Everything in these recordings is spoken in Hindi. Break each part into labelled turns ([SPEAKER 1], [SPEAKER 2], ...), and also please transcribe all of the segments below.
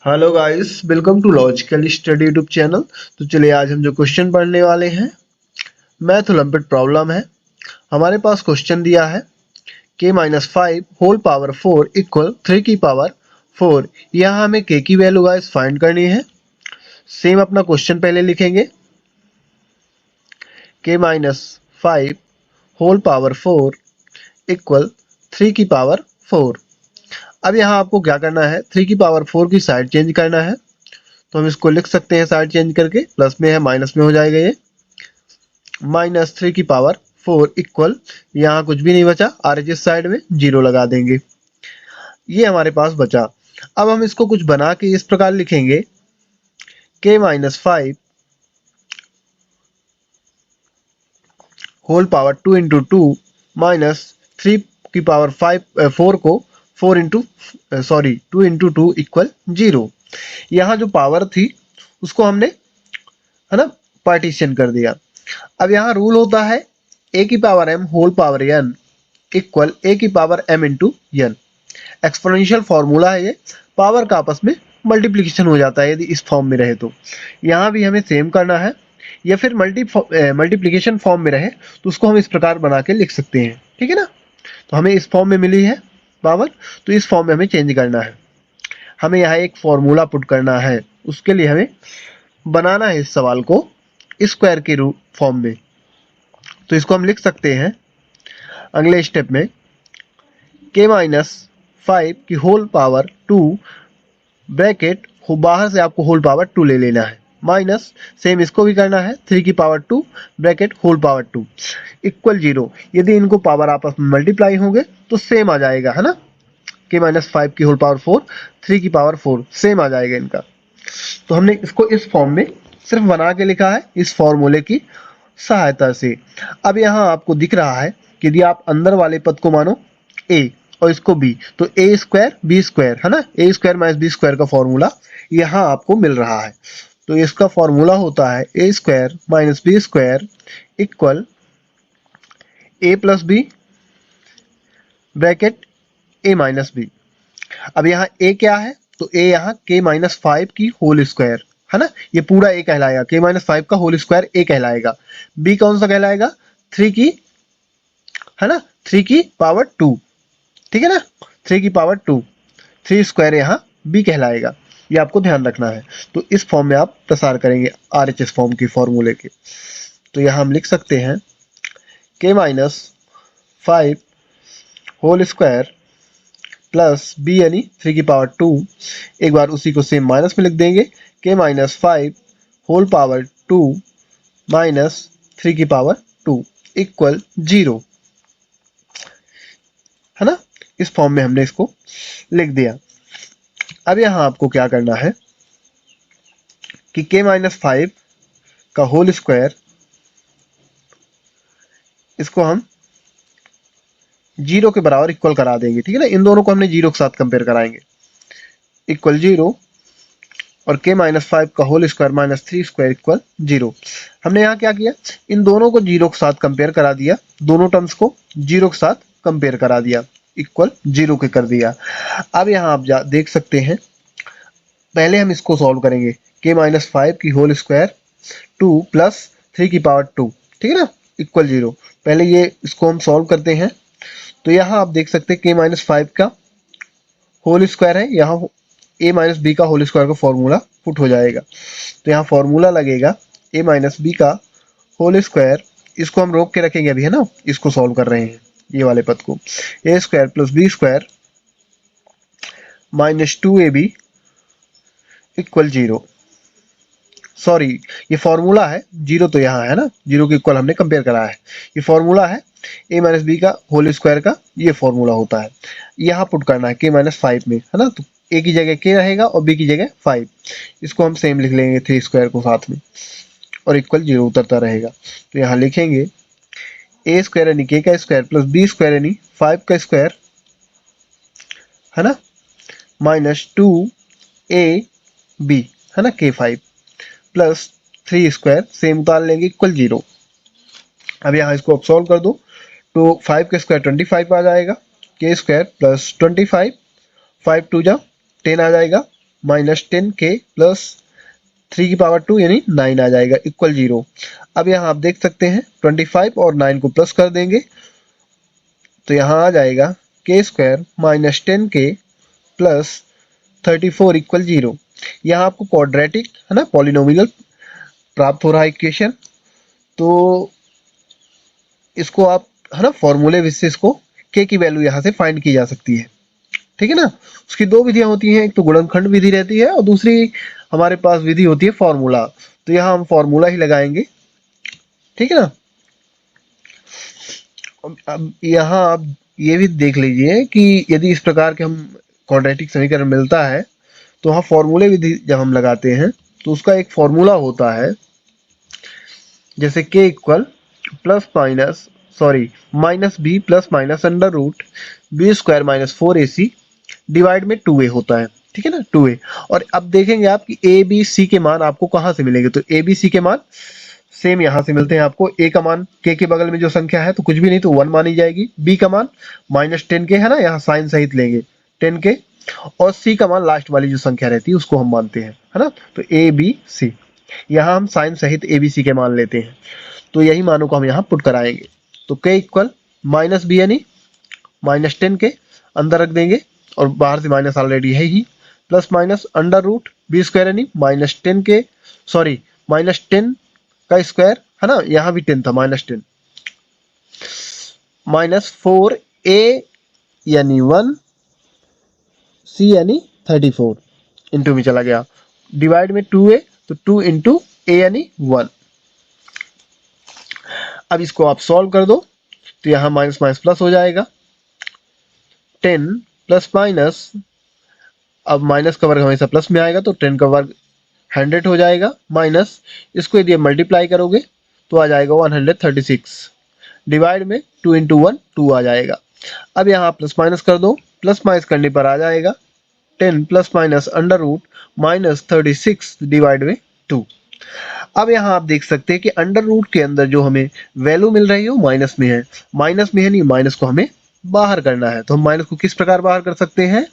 [SPEAKER 1] Hello guys, welcome to logical study YouTube channel. तो चलिए आज हम जो क्वेश्चन पढ़ने वाले हैं, मैथ ओलंपिक प्रॉब्लम है। हमारे पास क्वेश्चन दिया है k-5 होल पावर 4 इक्वल 3 की पावर 4। यहाँ हमें k की वैल्यू गाइस फाइंड करनी है। सेम अपना क्वेश्चन पहले लिखेंगे, k-5 होल पावर 4 इक्वल 3 की पावर 4। अब यहाँ आपको क्या करना है, 3 की पावर 4 की साइड चेंज करना है। तो हम इसको लिख सकते हैं साइड चेंज करके, प्लस में है माइनस में हो जाएगा। ये -3 की पावर 4 इक्वल, यहाँ कुछ भी नहीं बचा, आरएचएस साइड में जीरो लगा देंगे। ये हमारे पास बचा। अब हम इसको कुछ बना के इस प्रकार लिखेंगे, k-5 whole power 2 into 2 minus 3 की पावर 4 को 4 इंटू 2 इंटू 2 इक्वल 0। यहाँ जो पावर थी उसको हमने, है ना, पार्टीशन कर दिया। अब यहाँ रूल होता है a की power m whole power n equal a की power m into n। Exponential formula है ये, पावर का आपस में मल्टीप्लिकेशन हो जाता है यदि इस फॉर्म में रहे तो। यहाँ भी हमें सेम करना है, या फिर मल्टीप्लिकेशन फॉर्म में रहे तो उसको हम इस प्रकार बना के लिख सकते हैं, ठीक है ना। तो हमें इस फॉर्म में मिली है पावर, तो इस फॉर्म में हमें चेंज करना है। हमें यहाँ एक फॉर्मूला पुट करना है, उसके लिए हमें बनाना है इस सवाल को स्क्वायर के रूप फॉर्म में। तो इसको हम लिख सकते हैं अगले स्टेप में, k-5 की होल पावर 2 ब्रैकेट हो, बाहर से आपको होल पावर 2 ले लेना है, माइनस सेम इसको भी करना है 3 की power 2 bracket whole power 2 equal 0। यदि इनको पावर आपस में मल्टीप्लाई होंगे तो सेम आ जाएगा, है ना। k-5 की होल पावर 4, 3 की पावर 4 सेम आ जाएगा इनका। तो हमने इसको इस फॉर्म में सिर्फ बना के लिखा है इस फॉर्मूले की सहायता से। अब यहाँ आपको दिख रहा है कि यदि आप अंदर वाले पद को मानो a और इसको b, तो a स्क्वायर b स्क्वायर, है ना, a square minus b square का फॉर्मूला यहाँ आपको मिल रहा है। तो इसका फॉर्मूला होता है a square minus b square equal a plus B bracket a minus B. अब यहाँ a क्या है, तो a यहाँ k-5 की होल स्क्वायर, है ना, ये पूरा a कहलाएगा, k-5 का होल स्क्वायर a कहलाएगा। b कौन सा कहलाएगा, 3 की, है ना, 3 की पावर 2, ठीक है ना, 3 की पावर 2, 3 स्क्वायर यहाँ b कहलाएगा। ये आपको ध्यान रखना है। तो इस फॉर्म में आप प्रसार करेंगे आरएचएस फॉर्म के फॉर्मूले के। तो यहाँ हम लिख सकते हैं k-5 whole square plus b यानी 3 की पावर 2, एक बार उसी को सेम माइनस में लिख देंगे, k-5 होल पावर 2 माइनस 3 की पावर 2 इक्वल 0, है ना। इस फॉर्म में हमने इसको लिख दिया। अब यहाँ आपको क्या करना है कि k-5 का होल स्क्वायर, इसको हम 0 के बराबर इक्वल करा देंगे, ठीक है ना। इन दोनों को हमने 0 के साथ कंपेयर कराएंगे, इक्वल 0, और k-5 का whole square minus 3 square equal 0। हमने यहाँ क्या किया, इन दोनों को 0 के साथ कंपेयर करा दिया, दोनों टर्म्स को 0 के साथ कंपेयर करा दिया, इक्वल 0 के कर दिया। अब यहाँ आप देख सकते हैं, पहले हम इसको सॉल्व करेंगे, k-5 की होल स्क्वायर 2 प्लस 3 की पावर 2, ठीक है ना, इक्वल 0। पहले ये इसको हम सॉल्व करते हैं। तो यहाँ आप देख सकते हैं k-5 का होल स्क्वायर है, यहाँ a माइनस बी का होल स्क्वायर का फॉर्मूला पुट हो जाएगा। तो यहाँ फॉर्मूला लगेगा a माइनस बी का होल स्क्वायर, इसको हम रोक के रखेंगे अभी, है ना, इसको सॉल्व कर रहे हैं ये वाले पद को, a square plus B square minus 2ab equal 0। Sorry, ये फॉर्मूला है, 0 तो यहाँ है ना, 0 के इक्वल हमने कंपेयर करा है। ये फॉर्मूला है a माइनस बी का होल स्क्वायर का, ये फॉर्मूला होता है। यहाँ पुट करना है k-5 में, है ना। तो a की जगह k रहेगा और b की जगह 5, इसको हम सेम लिख लेंगे 3 स्क्वायर को साथ में, और इक्वल 0 उतरता रहेगा। तो यहाँ लिखेंगे a स्क्वायर यानी k का स्क्वायर प्लस b स्क्वायर यानी 5 का स्क्वायर, है ना, माइनस 2ab, है ना, k5 प्लस 3 स्क्वायर सेम उतार लेंगे, इक्वल 0। अब यहाँ इसको अब सॉल्व कर दो, तो 5 का स्क्वायर 25 आ जाएगा, k स्क्वायर प्लस 25, 5 2 जा 10 आ जाएगा, माइनस 10k प्लस 3 की पावर 2 यानी 9 आ जाएगा इक्वल 0। अब यहाँ आप देख सकते हैं 25 और 9 को प्लस कर देंगे तो यहाँ आ जाएगा k square minus 10k plus 34 equal 0। यहाँ आपको क्वाड्रेटिक है ना पॉलिनोमियल प्राप्त हो रहा है इक्वेशन। तो इसको आप है ना फॉर्मूले से इसको k की वैल्यू यहाँ से फाइंड की जा सकती है। ठीक है ना। उसकी दो विधियां होती हैं, एक तो गुणनखंड विधि रहती है और दूसरी हमारे पास विधि होती है फॉर्मूला। तो यहाँ हम फॉर्मूला ही लगाएंगे। ठीक है ना। अब यहाँ आप ये भी देख लीजिए कि यदि इस प्रकार के हम क्वाड्रेटिक समीकरण मिलता है तो वहाँ फॉर्मूले विधि जब हम लगाते हैं तो उसका एक फॉर्मूला होता है, जैसे k equal plus minus sorry minus B plus minus under root B square minus 4ac divide में 2a होता है। ठीक है ना 2a। और अब देखेंगे आप कि a b c के मान आपको कहाँ से मिलेंगे, तो a b c के मान सेम यहाँ से मिलते हैं आपको। a का मान k के बगल में जो संख्या है तो कुछ भी नहीं तो 1 मानी जाएगी, b का मान माइनस 10k है ना, यहाँ साइन सहित लेंगे 10k, और c का मान लास्ट वाली जो संख्या रहती है उसको हम मानते हैं है ना। तो a b c यहाँ हम साइन सहित a b c के मान लेते हैं। तो यही मानों को हम यहाँ पुट कराएंगे। तो k इक्वल माइनस बी यानी माइनस 10k अंदर रख देंगे और बाहर से माइनस ऑलरेडी है ही, plus minus under root B square यानी माइनस 10k सॉरी माइनस 10 का स्क्वायर है ना, यहाँ भी 10 था माइनस 10 माइनस 4a यानी 1 c यानी 34 इंटू में चला गया डिवाइड में 2a तो 2 इंटू a यानी 1। अब इसको आप सॉल्व कर दो तो यहाँ माइनस माइनस प्लस हो जाएगा 10 प्लस माइनस, अब माइनस का वर्ग हमेशा प्लस में आएगा तो 10 का वर्ग 100 हो जाएगा, माइनस इसको यदि मल्टीप्लाई करोगे तो आ जाएगा 136 डिवाइड में 2 इंटू 1 2 आ जाएगा। अब यहाँ प्लस माइनस कर दो, प्लस माइनस करने पर आ जाएगा 10 plus minus under root minus 36 divide में 2। अब यहाँ आप देख सकते हैं कि अंडर रूट के अंदर जो हमें वैल्यू मिल रही है वो माइनस में है, नहीं माइनस को हमें बाहर करना है। तो हम माइनस को किस प्रकार बाहर कर सकते हैं,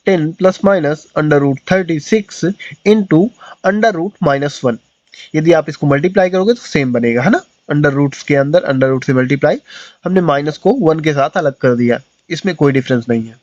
[SPEAKER 1] 10 plus minus under root 36 into under root minus 1। यदि आप इसको मल्टीप्लाई करोगे तो सेम बनेगा है ना, अंडर रूट्स के अंदर अंडर रूट से मल्टीप्लाई, हमने माइनस को 1 के साथ अलग कर दिया, इसमें कोई डिफरेंस नहीं है।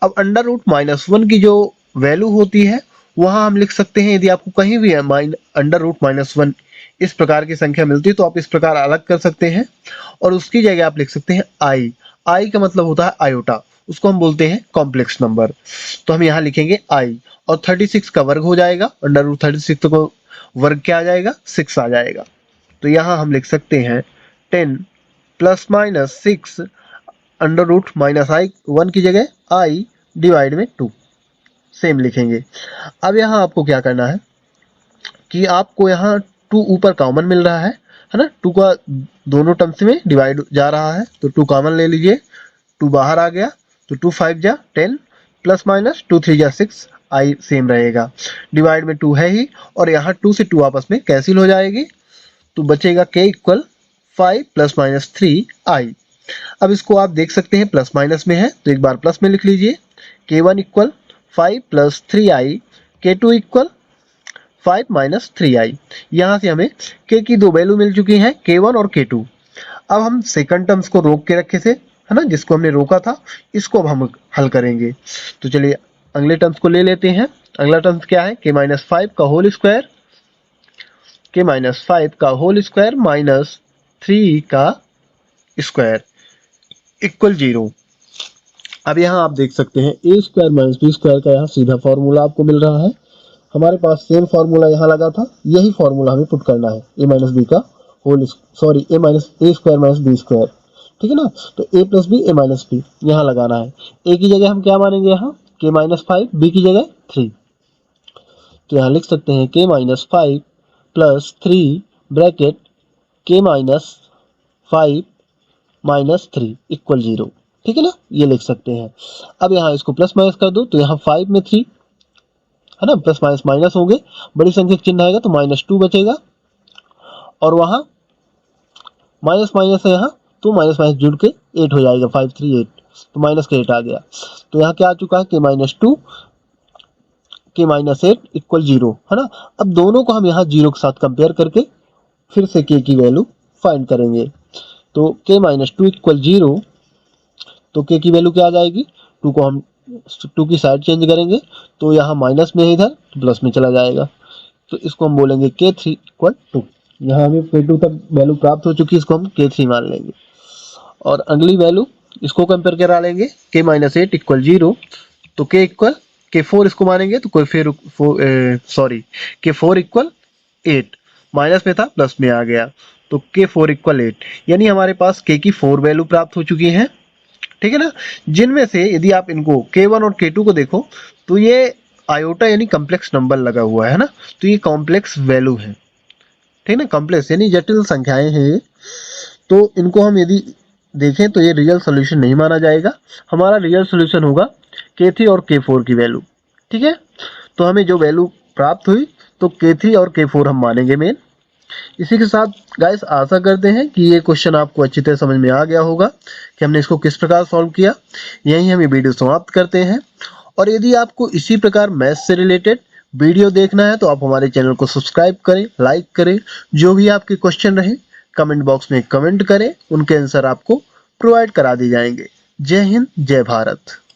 [SPEAKER 1] अब अंडर रूट माइनस 1 की जो वैल्यू होती है वहां हम लिख सकते हैं, यदि आपको कहीं भी अंडर रूट माइनस 1 इस प्रकार की संख्या मिलती है तो आप इस प्रकार अलग कर सकते हैं और उसकी जगह आप लिख सकते हैं आई। आई का मतलब होता है आयोटा, उसको हम बोलते हैं कॉम्प्लेक्स नंबर। तो हम यहाँ लिखेंगे आई और 36 का वर्ग हो जाएगा, अंडर रूट 36 को वर्ग क्या आ जाएगा 6 आ जाएगा। तो यहाँ हम लिख सकते हैं 10 plus minus 6 under root minus I 1 की जगह आई डिवाइड में 2 सेम लिखेंगे। अब यहाँ आपको क्या करना है कि आपको यहाँ 2 ऊपर कॉमन मिल रहा है ना, 2 का दोनों टर्म्स में डिवाइड जा रहा है तो 2 कॉमन ले लीजिए, 2 बाहर आ गया तो 2 5 जा 10 प्लस माइनस 2 3 जा 6 आई सेम रहेगा, डिवाइड में 2 है ही और यहाँ 2 से 2 आपस में कैंसिल हो जाएगी तो बचेगा k इक्वल 5 प्लस माइनस 3 आई। अब इसको आप देख सकते हैं प्लस माइनस में है तो एक बार प्लस में लिख लीजिए, k1 equal 5 plus 3i, k2 equal 5 minus 3i। यहाँ से हमें k की दो वैल्यू मिल चुकी हैं k1 और k2। अब हम सेकंड टर्म्स को रोक के रखे थे है ना, जिसको हमने रोका था इसको अब हम हल करेंगे। तो चलिए अगले टर्म्स को ले लेते हैं। अगला टर्म्स क्या है, k माइनस 5 का होल स्क्वायर, k माइनस 5 का होल स्क्वायर माइनस 3 का स्क्वायर इक्वल 0। अब यहाँ आप देख सकते हैं ए स्क्वायर माइनस बी स्क्वायर का यहाँ सीधा फॉर्मूला आपको मिल रहा है। हमारे पास सेम फॉर्मूला यहाँ लगा था, यही फॉर्मूला हमें पुट करना है ए माइनस बी का होल सॉरी ए स्क्वायर माइनस बी स्क्वायर। ठीक है ना, तो ए प्लस बी ए माइनस बी यहाँ लगाना है। ए की जगह हम क्या मानेंगे यहाँ के माइनस 5, बी की जगह 3। तो यहाँ लिख सकते हैं के माइनस 5 प्लस 3 ब्रैकेट के माइनस 5 माइनस 3 इक्वल 0। ठीक है ना, ये लिख सकते हैं। अब यहाँ इसको प्लस माइनस कर दो तो यहाँ 5 में 3 है ना, प्लस माइनस माइनस होंगे, बड़ी संख्या चिन्ह आएगा तो माइनस 2 बचेगा और वहां माइनस माइनस है यहाँ तो माइनस माइनस जुड़ के 8 हो जाएगा, 5 3 8 तो माइनस का 8 आ गया। तो यहाँ क्या आ चुका है के माइनस 2 k माइनस 8 इक्वल 0, है ना। अब दोनों को हम यहाँ 0 के साथ कंपेयर करके फिर से k की वैल्यू फाइंड करेंगे। तो k माइनस 2 इक्वल 0, तो k की वैल्यू क्या आ जाएगी, 2 को हम 2 की साइड चेंज करेंगे तो यहाँ माइनस में है, इधर तो प्लस में चला जाएगा। तो इसको हम बोलेंगे k3 इक्वल 2। यहाँ हमें k2 तक वैल्यू प्राप्त हो चुकी है, इसको हम k3 मान लेंगे। और अगली वैल्यू इसको कंपेयर करा लेंगे, k माइनस 8 इक्वल 0, तो k इक्वल k4 इसको मानेंगे तो कोई फिर k4 इक्वल 8, माइनस में था प्लस में आ गया, तो k4 इक्वल 8, यानी हमारे पास k की 4 वैल्यू प्राप्त हो चुकी हैं, ठीक है ना। जिनमें से यदि आप इनको k1 और k2 को देखो तो ये आयोटा यानी कॉम्प्लेक्स नंबर लगा हुआ है ना, तो ये कॉम्प्लेक्स वैल्यू है, ठीक है ना। कॉम्प्लेक्स यानी जटिल संख्याएं हैं ये, तो इनको हम यदि देखें तो ये रियल सॉल्यूशन नहीं माना जाएगा। हमारा रियल सॉल्यूशन होगा k3 और k4 की वैल्यू, ठीक है। तो हमें जो वैल्यू प्राप्त हुई तो k3 और k4 हम मानेंगे मेन। इसी के साथ गाइस आशा करते हैं कि ये क्वेश्चन आपको अच्छी तरह समझ में आ गया होगा कि हमने इसको किस प्रकार सॉल्व किया। यहीं हम ये वीडियो समाप्त करते हैं। और यदि आपको इसी प्रकार मैथ्स से रिलेटेड वीडियो देखना है तो आप हमारे चैनल को सब्सक्राइब करें, लाइक करें। जो भी आपके क्वेश्चन रहे कमेंट बॉक्स में कमेंट करें, उनके आंसर आपको प्रोवाइड करा दिए जाएंगे। जय हिंद, जय भारत।